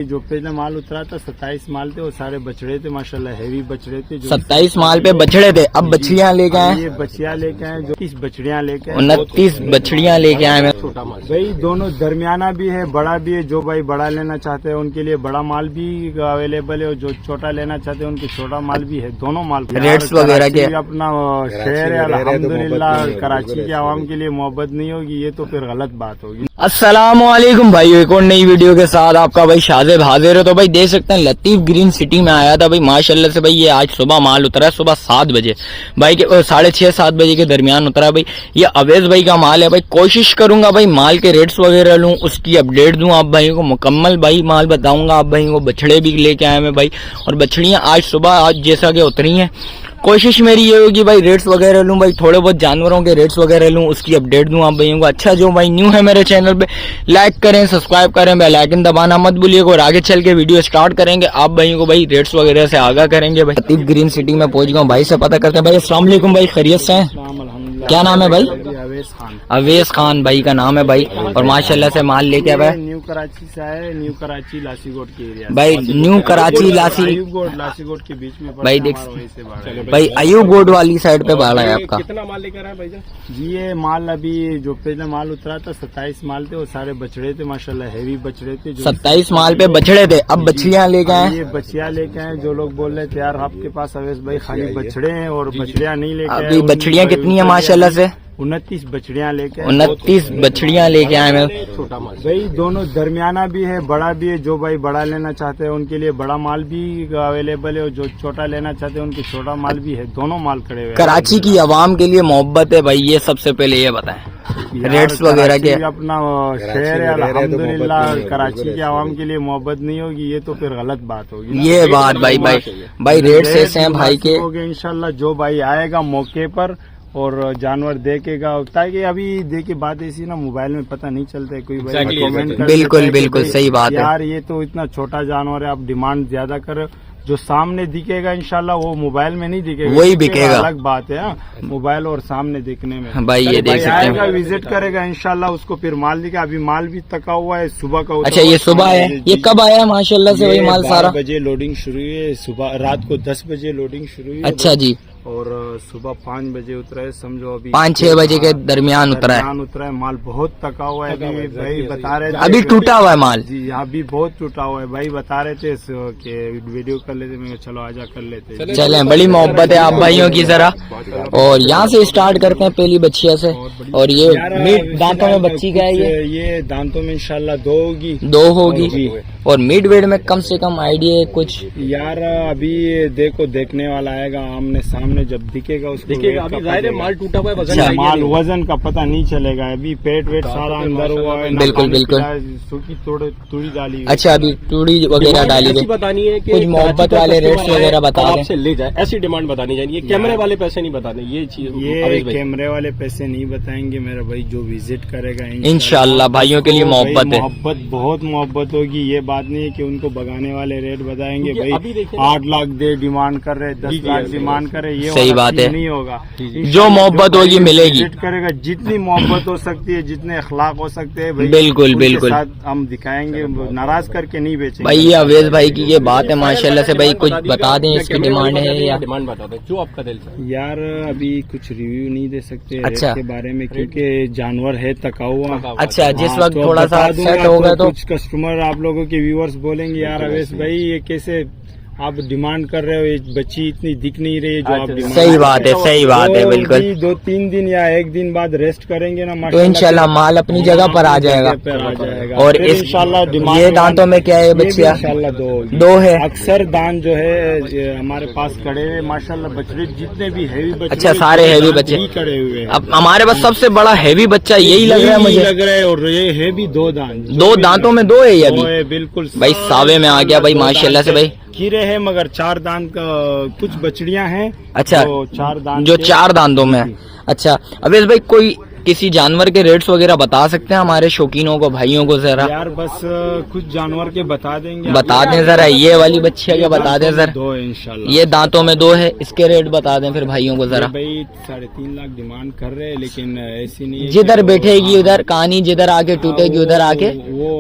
जो पहले माल उतरा था 27 माल थे, वो सारे बछड़े थे माशाल्लाह, हैवी बछड़े थे। 27 माल पे बछड़े थे, अब बछड़ियाँ लेके आए। ये बछिया लेके आए, जो 30 बछड़ियाँ लेके आए, 29 बछड़ियाँ लेके आए हैं। भाई दोनों दरमियाना भी है, बड़ा भी है। जो भाई बड़ा लेना चाहते हैं उनके लिए बड़ा माल भी अवेलेबल है, और जो छोटा लेना चाहते हैं उनके छोटा माल भी है। दोनों माल रेट्स वगैरह के अपना शहर है अल्हम्दुलिल्लाह, कराची के आवाम के लिए मोहब्बत नहीं होगी ये तो फिर गलत बात होगी। अस्सलाम वालेकुम भाई, एक और नई वीडियो के साथ आपका भाई शाजिब हाजिर है। तो भाई देख सकते हैं लतीफ ग्रीन सिटी में आया था भाई माशाल्लाह से। भाई ये आज सुबह माल उतरा है, सुबह 7 बजे भाई के 6:30-7 बजे के दरमियान उतरा है भाई। ये अवैध भाई का माल है भाई। कोशिश करूंगा भाई माल के रेट्स वगैरह लूं, उसकी अपडेट दूं आप भाई को, मुकम्मल भाई माल बताऊंगा आप भाई को। बछड़े भी लेके आए हैं भाई, और बछड़ियां आज सुबह आज जैसा कि उतरी हैं। कोशिश मेरी ये होगी भाई रेट्स वगैरह लूं भाई, थोड़े बहुत जानवरों के रेट्स वगैरह लूं, उसकी अपडेट दूं आप भाइयों को। अच्छा जो भाई न्यू है मेरे चैनल पे लाइक करें, सब्सक्राइब करें, बेल आइकन दबाना मत भूलिएगा। और आगे चल के वीडियो स्टार्ट करेंगे, आप भाइयों को भाई रेट्स वगैरह से आगाह करेंगे भाई। लतीफ ग्रीन सिटी में पहुंच गया हूं, भाई से पता करते हैं। भाई अस्सलाम वालेकुम भाई, खैरियत से हैं? क्या नाम है भाई? अवेश खान भाई का नाम है भाई, और माशाल्लाह से माल लेके आए। न्यू कराची से आए, न्यू कराची लासीगोट के एरिया भाई, न्यू कराची लासीगोट के बीच में भाई देख भाई अयूब गोड वाली साइड पे भाड़ा है आपका। कितना माल लेकर आए भाई जी? ये माल अभी जो पहले माल उतरा था 27 माल थे, वो सारे बछड़े थे माशाल्लाह, हैवी बछड़े थे। 27 माल पे बछड़े थे, अब बछड़ियाँ लेके आए। ये बछिया लेके आए। जो लोग बोल रहे थे यार आपके पास अवेश भाई खाली बछड़े हैं और बछड़ियाँ नहीं लेके आए। अभी बछड़ियाँ कितनी है माशाल्लाह से? 29 बछड़ियाँ लेके आए। 29 बछड़ियाँ लेके आए मैं भाई। दोनों दरमियाना भी है, बड़ा भी है। जो भाई बड़ा लेना चाहते हैं उनके लिए बड़ा माल भी अवेलेबल है, और जो छोटा लेना चाहते हैं उनके छोटा माल भी है। दोनों माल खड़े हुए। कराची की आवाम के लिए मोहब्बत है भाई, ये सबसे पहले ये बताएं रेट्स वगैरह के। अपना शहर है अल्हम्दुलिल्लाह, कराची के आवाम के लिए मोहब्बत नहीं होगी ये तो फिर गलत बात होगी। ये बात भाई रेट्स ऐसे हैं भाई के। इंशाल्लाह जो भाई आएगा मौके पर और जानवर देखेगा, ताकि अभी देखिए बात ऐसी ना मोबाइल में पता नहीं चलता है, कोई कमेंट कर बिल्कुल सही बात है यार ये तो इतना छोटा जानवर है, आप डिमांड ज्यादा कर। जो सामने दिखेगा इंशाल्लाह वो मोबाइल में नहीं दिखेगा, वही बिकेगा। अलग बात है मोबाइल और सामने दिखने में। भाई ये देख सकते हैं, विजिट करेगा इंशाल्लाह उसको फिर माल दिखा। अभी माल भी तका हुआ है सुबह का। अच्छा ये सुबह है, ये कब आया माशाल्लाह से भाई माल सारा? 12 बजे लोडिंग शुरू हुई है, सुबह रात को 10 बजे लोडिंग शुरू हुई है। अच्छा जी। और सुबह 5 बजे उतरा है, समझो अभी 5-6 बजे के दरमियान उतरा है। माल बहुत तका हुआ है। अभी भाई बता रहे थे अभी टूटा हुआ है माल जी, अभी बहुत टूटा हुआ है। भाई बता रहे थे कि वीडियो कर लेते, मैं चलो आजा कर लेते। चलें, बड़ी मोहब्बत है आप भाइयों की जरा। और यहाँ से स्टार्ट करते हैं पहली बच्चिया से। और ये मीट दांतों में बच्ची का है, ये दांतों में इंशाल्लाह 2 होगी। 2 होगी। और मीट वेट में कम से कम आइडिया है कुछ? यार अभी देखो देखने वाला आएगा आमने सामने, जब दिखेगा उसको दिखेगा। अभी जाहिर है माल टूटा हुआ है, वजन का पता नहीं चलेगा। अभी पेट वेट सारा अंदर हुआ है। बिल्कुल सूखी तूड़ी डाली। अच्छा अभी तूड़ी वगैरह डाली गई। बतानी है कि कुछ मोहब्बत वाले रेट्स वगैरह बता दें। आपसे ले जाए, ऐसी डिमांड बतानी चाहिए। कैमरे वाले पैसे नहीं बताने, ये चीज। ये कैमरे वाले पैसे नहीं बताएंगे मेरा भाई, जो विजिट करेगा इंशाल्लाह भाइयों के लिए मोहब्बत है। मोहब्बत बहुत मोहब्बत होगी। ये बात नहीं है कि उनको भगाने वाले रेट बताएंगे भाई 8 लाख दे डिमांड कर रहे, 10 लाख डिमांड कर रहे, ये सही बात है। नहीं होगा। जो मोहब्बत होगी मिलेगी। करेगा जितनी मोहब्बत हो सकती है, जितने अखलाक हो सकते हैं भाई, बिल्कुल हम दिखाएंगे, नाराज करके नहीं बेचेंगे भाई। ये अवेश भाई की ये बात है माशाल्लाह से भाई। कुछ बता दें इसकी डिमांड है या डिमांड बता दें जो आपका दिल चाहे। यार अभी कुछ रिव्यू नहीं दे सकते अच्छा के बारे में, क्योंकि जानवर है तका हुआ। अच्छा जिस वक्त थोड़ा सा सेट होगा तो कुछ कस्टमर आप लोगों के व्यूअर्स बोलेंगे यार अवेश भाई ये कैसे आप डिमांड कर रहे हो, एक बच्ची इतनी दिख नहीं रही है जो आप डिमांड। सही बात है बिल्कुल। 2-3 दिन या 1 दिन बाद रेस्ट करेंगे ना तो इंशाल्लाह माल अपनी जगह पर आ जाएगा। और इंशाल्लाह ये दांतों में क्या है बच्चिया? इंशाल्लाह 2 है। अक्सर दांत जो है हमारे पास खड़े हुए माशाल्लाह बछड़े जितने भी हैवी बच्चे। अच्छा सारे हैवी बच्चे खड़े हुए। अब हमारे पास सबसे बड़ा हैवी बच्चा यही लग रहा है मुझे। लग रहा है। और ये है भी 2 दांत, 2 दांतों में 2 है ये अभी। बिल्कुल भाई सावे में आ गया भाई माशाल्लाह से भाई। कीड़े है मगर 4 दांत का कुछ बछड़ियां हैं। अच्छा तो 4 दांत जो 4 दांतों में है। अच्छा अवेश भाई कोई किसी जानवर के रेट्स वगैरह बता सकते हैं हमारे शौकीनों को, भाइयों को जरा? यार बस कुछ जानवर के बता देंगे, बता दें जरा। ये वाली बच्ची क्या बता दें सर? 2 है इंशाल्लाह। ये दांतों में 2 है, इसके रेट बता दें फिर भाइयों को जरा। भाई 3.5 लाख डिमांड कर रहे हैं, लेकिन ऐसी नहीं है, जिधर बैठेगी उधर कहानी, जिधर आके टूटेगी उधर आके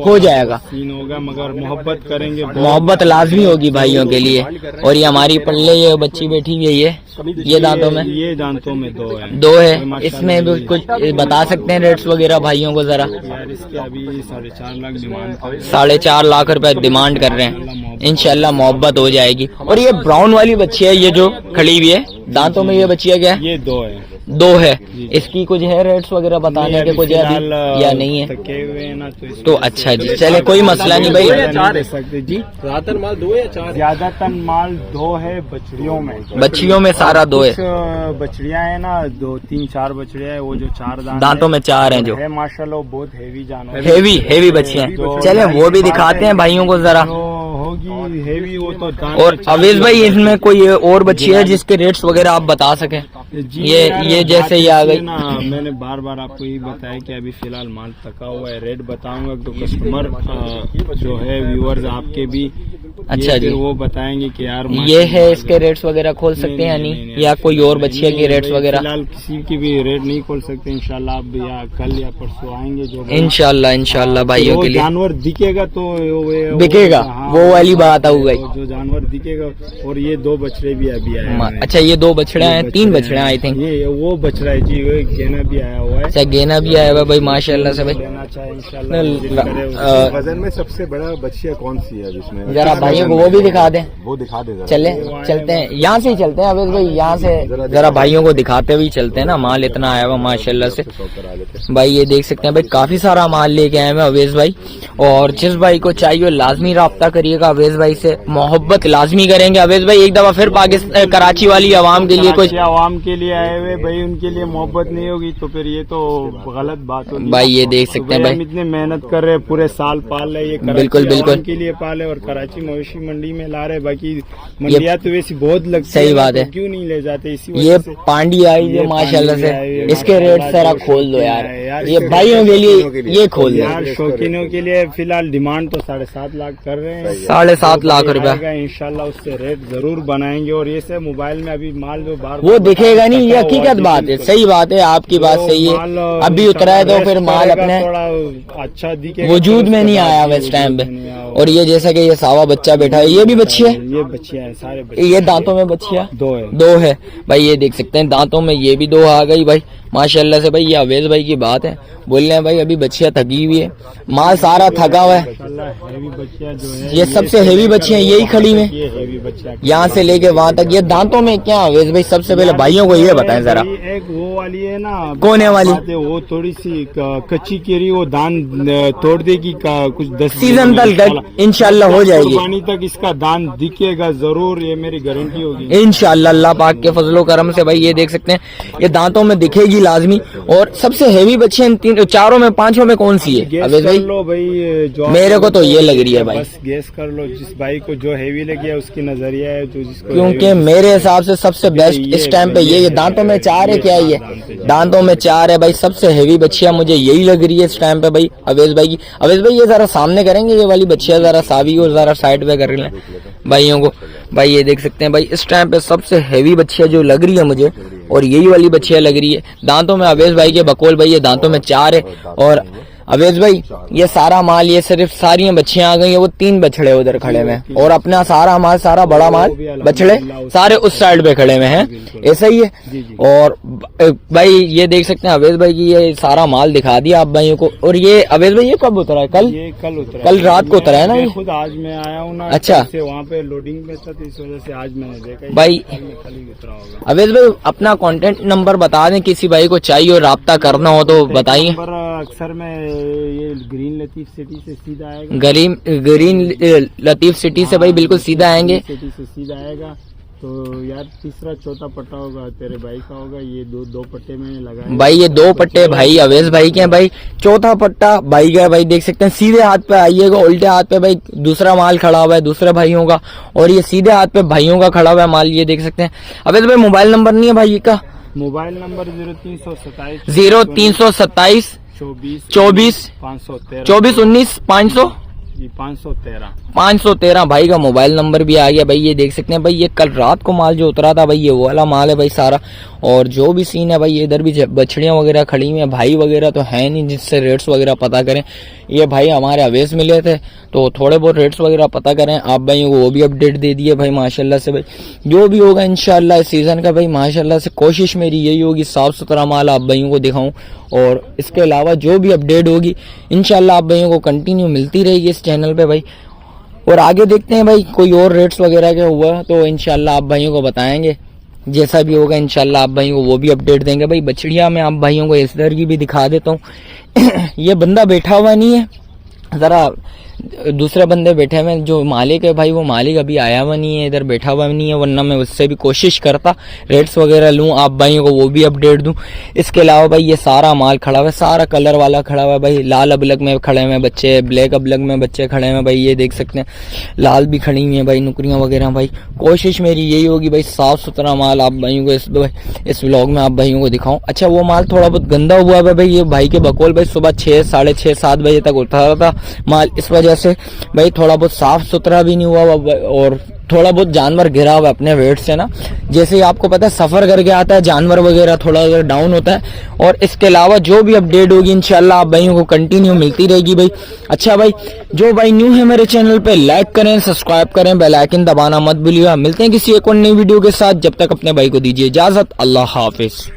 हो जाएगा, सीन होगा। मगर मोहब्बत करेंगे, मोहब्बत लाजमी होगी भाइयों के लिए। और ये हमारी पल्ले ये बच्ची बैठी हुई है, ये दांतों में, ये दांतों में 2 है। 2 है। इसमें भी कुछ बता सकते हैं रेट्स वगैरह भाइयों को जरा? यार इसके अभी 4.5 लाख डिमांड कर रहे हैं। 4.5 लाख रुपए डिमांड कर रहे हैं। इंशाल्लाह मोहब्बत हो जाएगी। और ये ब्राउन वाली बच्ची है, ये जो खड़ी हुई है दांतों में, ये बच्ची है क्या है? ये 2 है। 2 है। इसकी कुछ है रेट्स वगैरह बताने के कुछ है अभी या नहीं है? थके हुए हैं ना, तो अच्छा जी, चले कोई मसला नहीं भाई। दे सकते जी। ज्यादातर माल 2 या 4? ज्यादातर माल 2 है बछड़ियों में। बच्चियों में सारा 2 है। कुछ बछड़ियां है ना, 2, 3, 4 बछड़ियां है, वो जो 4 दांतों में 4 हैं जो है माशाल्लाह, बहुत हेवी जानवर, हेवी बच्चियां हैं। चले वो भी दिखाते हैं भाइयों को जरा। होगी हेवी वो तो और अवेश भाई इसमें कोई और बच्ची है जिसके रेट्स वगैरह आप बता सकें? ये जैसे ये आ गई ना, मैंने बार बार आपको यही बताया कि अभी फिलहाल माल थका हुआ है, रेट बताऊंगा तो कस्टमर जो है व्यूअर्स आपके भी अच्छा जी, वो बताएंगे कि यार ये है, इसके रेट्स वगैरह खोल सकते हैं या नहीं? या कोई और बच्ची है की रेट्स वगैरह? फिलहाल किसी की भी रेट नहीं खोल सकते। इंशाल्लाह आप या कल या परसों आएंगे जो इंशाल्लाह भाइयों के लिए जानवर दिखेगा तो बिकेगा, वो वाली बात हो गई। जो जानवर दिखेगा। और ये 2 बछड़े भी अभी आए हैं। अच्छा, ये 2 बछड़े हैं, 3 बछड़े हैं आई थिंक। ये वो बछड़ा है जी, वो गेना भी आया हुआ है। अच्छा, गेना भी आया हुआ भाई माशाल्लाह से भाई। लेना चाहे इंशाल्लाह। वजन में सबसे बड़ा बच्चिया कौन सी है इसमें? जरा भाइयों को वो भी दिखा दें। वो दिखा दे। चलते हैं, यहाँ से ही चलते हैं अवेश भाई, यहाँ से जरा भाइयों को दिखाते हुए चलते हैं ना। माल इतना आया हुआ माशाल्लाह से भाई, ये देख सकते हैं भाई, काफी सारा माल लेके आए हैं अवेश भाई। और जिस भाई को चाहिए लाजमी राब्ता करिएगा अवेश भाई से, मोहब्बत लाजमी करेंगे। अवेश भाई एक दफा फिर पाकिस्तान कराची वाली आवाम के लिए कुछ, आवाम के लिए आए हुए भाई, उनके लिए मोहब्बत नहीं होगी तो फिर ये तो गलत बात होगी भाई। ये देख सकते हैं भाई, हम इतने मेहनत कर रहे हैं, पूरे साल पाल रहे, ये बिल्कुल के लिए पाले और कराची मवेशी मंडी में ला रहे। बाकी मंडिया तो वैसी बहुत लगती सही बात है, क्यों नहीं ले जाते? इसी ये पांडी आई है माशाल्लाह से। इसके रेट जरा खोल दो यार, ये भाइयों के लिए ये खोल दो यार। शौकीनों के लिए फिलहाल डिमांड तो 7.5 लाख कर रहे हैं। 7.5 लाख रुपया इंशाल्लाह उससे रेट जरूर बनाएंगे। और ये सब मोबाइल में अभी माल जो बार वो दिखेगा नहीं, ये हकीकत बात है। सही बात है, आपकी बात सही है। अभी उतरा है तो फिर माल अपने थोड़ा अच्छा दिखे, वजूद में नहीं आया हुआ इस टाइम पे। और ये जैसा कि ये सावा बच्चा बैठा है, ये भी बच्ची है, ये बच्चियां हैं सारे बच्चे। ये दांतों में बच्चियां 2 है भाई। ये देख सकते हैं दांतों में ये भी 2 आ गई भाई माशाल्लाह से भाई। ये अवेश भाई की बात है, बोल रहे हैं भाई अभी बच्चियां थकी हुई है, माल सारा थका हुआ है। हेवी बच्चियां जो है, ये सबसे हेवी बच्चियां यही खड़ी में, ये हेवी बच्चियां यहाँ से लेके वहाँ तक। ये दांतों में क्या अवेश भाई, सबसे पहले भाइयों को ये बताएं जरा। एक वो वाली है ना, कौन है वाली? वो थोड़ी सी कच्ची केरी, वो दान तोड़ देगी कुछ 10 सीजन तक इंशाल्लाह हो जाएगी, पानी तक इसका दान दिखेगा जरूर, ये मेरी गारंटी होगी इंशाल्लाह अल्लाह पाक के फजलो करम से भाई। ये देख सकते हैं ये दांतों में दिखेगी लाजमी। और सबसे हेवी बच्चे इन 4 में 5 में कौन सी है अवेश भाई? लो भाई, जो मेरे को तो ये लग रही है भाई, बस गेस कर लो जिस भाई को जो हेवी लगी है उसकी नजरिया है, जो जिसको क्योंकि मेरे हिसाब से सबसे बेस्ट इस टाइम पे ये दांतों में 4 है। क्या ये दांतों में 4 है भाई, सबसे हेवी बच्चियां मुझे यही लग रही है इस टाइम पे भाई अवेश भाई की। अवेश भाई ये जरा सामने करेंगे, ये वाली बच्चियां जरा सावी को जरा साइड पे कर लें भाइयों को। भाई ये देख सकते हैं भाई, इस टाइम पे सबसे हेवी बच्चियां जो लग रही है मुझे, और यही वाली बच्चियां लग रही है दांतों में अवेश भाई के। बकोल भाई ये दांतों में 4 है। और अवेश भाई ये सारा माल, ये सिर्फ सारी बच्चियां आ गई है, वो 3 बछड़े उधर खड़े में, और अपना सारा माल, सारा बड़ा माल, बछड़े सारे उस साइड पे खड़े में हैं, ऐसा ही है। और भाई ये देख सकते हैं अवेश भाई की, ये सारा माल दिखा दिया आप भाइयों को। और ये अवेश भाई ये कब उतरा है? कल उतरा, कल रात को उतरा है ना? खुद आज मैं आया हूँ ना, अच्छा, वहाँ पे लोडिंग में था तो इस वजह से आज मैंने देखा भाई। अवेश भाई अपना कॉन्टेक्ट नंबर बता दें, किसी भाई को चाहिए और राब्ता करना हो तो बताइए। अक्सर में ये ग्रीन लतीफ सिटी से सीधा आएगा, ग्रीन लतीफ सिटी से भाई बिल्कुल सीधा आएंगे, सिटी से सीधा आएगा। तो यार 3रा 4था पट्टा होगा तेरे भाई का होगा, ये दो पट्टे में लगा भाई। ये 2 पट्टे भाई अवेश भाई के हैं भाई, 4था पट्टा भाई का है भाई। देख सकते हैं सीधे हाथ पे आइएगा, उल्टे हाथ पे भाई दूसरा माल खड़ा हुआ है दूसरे भाइयों का, और ये सीधे हाथ पे भाइयों का खड़ा हुआ है माल। ये देख सकते हैं अवेश भाई मोबाइल नंबर नहीं है भाई का? मोबाइल नंबर 0327 0327 24 513 24 19 500 513 513 भाई का मोबाइल नंबर भी आ गया भाई। ये देख सकते हैं भाई, ये कल रात को माल जो उतरा था भाई, ये वो वाला माल है भाई सारा। और जो भी सीन है भाई, ये इधर भी बछड़ियां वगैरह खड़ी हुई हैं, भाई वगैरह तो है नहीं जिससे रेट्स वगैरह पता करें। ये भाई हमारे अवेश मिले थे तो थोड़े बहुत रेट्स वगैरह पता करें आप भाइयों को, वो भी अपडेट दे दिए भाई माशाल्लाह से भाई। जो भी होगा इंशाल्लाह इस सीजन का भाई माशाल्लाह से कोशिश मेरी यही होगी साफ सुथरा माल आप भाइयों को दिखाऊं। और इसके अलावा जो भी अपडेट होगी इंशाल्लाह आप भाइयों को कंटिन्यू मिलती रहेगी इस चैनल पे भाई। और आगे देखते हैं भाई कोई और रेट्स वगैरह के हुआ तो इंशाल्लाह आप भाइयों को बताएंगे, जैसा भी होगा इंशाल्लाह आप भाइयों को वो भी अपडेट देंगे भाई। बछड़िया में आप भाइयों को इस तरह की भी दिखा देता हूँ। ये बंदा बैठा हुआ नहीं है, जरा दूसरे बंदे बैठे हुए हैं। जो मालिक है भाई वो मालिक अभी आया हुआ नहीं है, इधर बैठा हुआ नहीं है, वरना मैं उससे भी कोशिश करता रेट्स वगैरह लूं आप भाइयों को वो भी अपडेट दूं। इसके अलावा भाई ये सारा माल खड़ा हुआ है, सारा कलर वाला खड़ा हुआ है भाई। लाल अबलग में खड़े हुए बच्चे, ब्लैक अबलग में बच्चे खड़े हैं भाई, ये देख सकते हैं। लाल भी खड़ी हुई है भाई, नुकरियां वगैरह भाई। कोशिश मेरी यही होगी भाई साफ सुथरा माल आप भाइयों को इस व्लॉग में आप भाइयों को दिखाऊं। अच्छा वो माल थोड़ा बहुत गंदा हुआ है भाई, ये भाई के बकौल भाई सुबह 6, 6:30, 7 बजे तक उठा रहा था माल, इस वजह से भाई थोड़ा बहुत साफ सुथरा भी नहीं हुआ और थोड़ा बहुत जानवर गिरा हुआ अपने वेट से ना। जैसे ही आपको पता है सफर करके आता है जानवर वगैरह थोड़ा अगर डाउन होता है। और इसके अलावा जो भी अपडेट होगी इंशाल्लाह आप भाइयों को कंटिन्यू मिलती रहेगी भाई। अच्छा भाई जो भाई न्यू है मेरे चैनल पे लाइक करें, सब्सक्राइब करें, बेल आइकन दबाना मत भूलिएगा। मिलते हैं किसी एक और नई वीडियो के साथ, जब तक अपने भाई को दीजिए इजाजत। अल्लाह हाफिज।